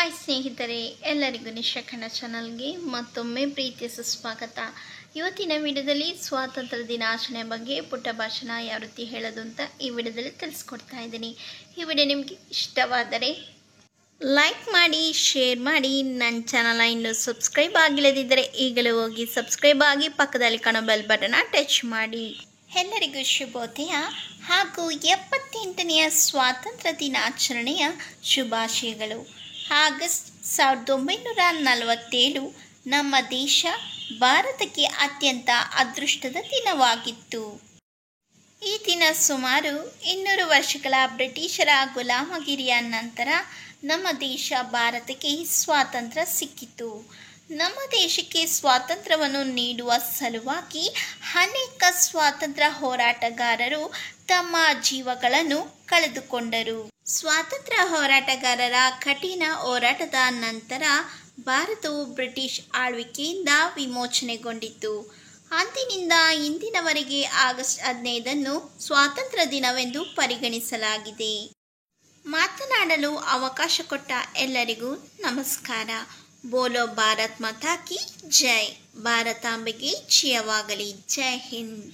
Hi ಸ್ನೇಹಿತರೆ, ಎಲ್ಲರಿಗೂ ನಿಶಕಣ ಚಾನಲ್ಗೆ ಮತ್ತೊಮ್ಮೆ ಪ್ರೀತಿಯ ಸುಸ್ವಾಗತ. ಇವತ್ತಿನ ವಿಡಿಯೋದಲ್ಲಿ ಸ್ವಾತಂತ್ರ್ಯ ದಿನಾಚರಣೆ ಬಗ್ಗೆ ಪುಟ್ಟ ಭಾಷಣ ಯಾವ ರೀತಿ ಹೇಳೋದು ಅಂತ ಈ ವಿಡಿಯೋದಲ್ಲಿ ತಿಳಿಸ್ಕೊಡ್ತಾ ಇದ್ದೀನಿ. ಈ ವಿಡಿಯೋ ನಿಮಗೆ ಇಷ್ಟವಾದರೆ ಲೈಕ್ ಮಾಡಿ, ಶೇರ್ ಮಾಡಿ. ನನ್ನ ಚಾನಲ್ ಇನ್ನೂ ಸಬ್ಸ್ಕ್ರೈಬ್ ಆಗಿಲ್ಲದಿದ್ದರೆ ಈಗಲೂ ಹೋಗಿ ಸಬ್ಸ್ಕ್ರೈಬ್ ಆಗಿ ಪಕ್ಕದಲ್ಲಿ ಕಾಣೋ ಬೆಲ್ ಬಟನ್ನ ಟಚ್ ಮಾಡಿ. ಎಲ್ಲರಿಗೂ ಶುಭೋದಯ ಹಾಗೂ 78ನೆಯ ಸ್ವಾತಂತ್ರ್ಯ ದಿನಾಚರಣೆಯ ಶುಭಾಶಯಗಳು. ಆಗಸ್ಟ್ 1947 ನಮ್ಮ ದೇಶ ಭಾರತಕ್ಕೆ ಅತ್ಯಂತ ಅದೃಷ್ಟದ ದಿನವಾಗಿತ್ತು. ಈ ದಿನ ಸುಮಾರು 200 ವರ್ಷಗಳ ಬ್ರಿಟಿಷರ ಗುಲಾಮಗಿರಿಯ ನಂತರ ನಮ್ಮ ದೇಶ ಭಾರತಕ್ಕೆ ಸ್ವಾತಂತ್ರ್ಯ ಸಿಕ್ಕಿತು. ನಮ್ಮ ದೇಶಕ್ಕೆ ಸ್ವಾತಂತ್ರ್ಯವನ್ನು ನೀಡುವ ಸಲುವಾಗಿ ಅನೇಕ ಸ್ವಾತಂತ್ರ್ಯ ಹೋರಾಟಗಾರರು ತಮ್ಮ ಜೀವಗಳನ್ನು ಕಳೆದುಕೊಂಡರು. ಸ್ವಾತಂತ್ರ್ಯ ಹೋರಾಟಗಾರರ ಕಠಿಣ ಹೋರಾಟದ ನಂತರ ಭಾರತವು ಬ್ರಿಟಿಷ್ ಆಳ್ವಿಕೆಯಿಂದ ವಿಮೋಚನೆಗೊಂಡಿತು. ಅಂದಿನಿಂದ ಇಂದಿನವರೆಗೆ ಆಗಸ್ಟ್ 15 ಸ್ವಾತಂತ್ರ್ಯ ದಿನವೆಂದು ಪರಿಗಣಿಸಲಾಗಿದೆ. ಮಾತನಾಡಲು ಅವಕಾಶ ಕೊಟ್ಟ ಎಲ್ಲರಿಗೂ ನಮಸ್ಕಾರ. ಬೋಲೋ ಭಾರತ್ ಮಾತಾ ಕಿ ಜೈ. ಭಾರತಾಂಬೆಗೆ ಜಯವಾಗಲಿ. ಜೈ ಹಿಂದ್.